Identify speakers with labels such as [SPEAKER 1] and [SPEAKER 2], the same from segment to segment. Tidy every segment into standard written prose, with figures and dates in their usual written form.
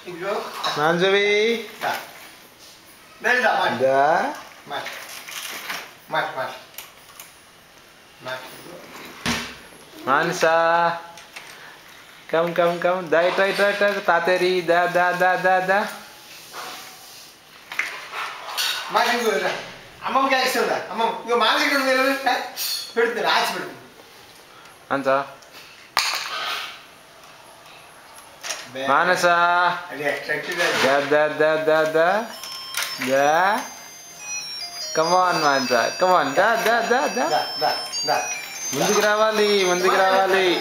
[SPEAKER 1] Manjavi. Da. Mansa. Come. Die. Tateri. Da. Mansa. Manasa. Da. Come on, Mansa. Come on. Da. Munduku ravali.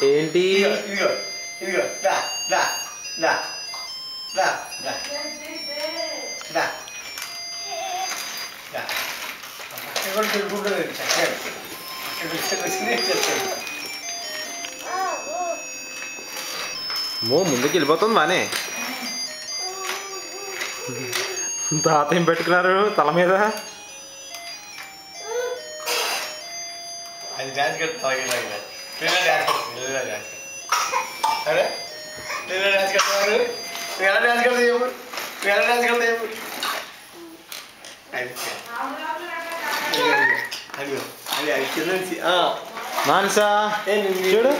[SPEAKER 1] Enti?
[SPEAKER 2] Idigo. Da.
[SPEAKER 1] ముందుకు వెళ్ళిపోతుంది మానే తాత ఏం పెట్టుకున్నారు తల మీద
[SPEAKER 2] అది డాన్స్ కట్టాలి అరే డాన్స్ కట్టారు డాన్స్
[SPEAKER 1] మానసా చూడు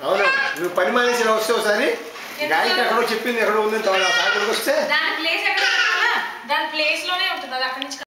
[SPEAKER 2] అవును నువ్వు పని మానేసి వస్తే ఒకసారి గాయకి ఎక్కడో చెప్పింది ఎక్కడో ఉందని సాగరికి వస్తే
[SPEAKER 3] దాని ప్లేస్ లోనే ఉంటుంది అది అక్కడి నుంచి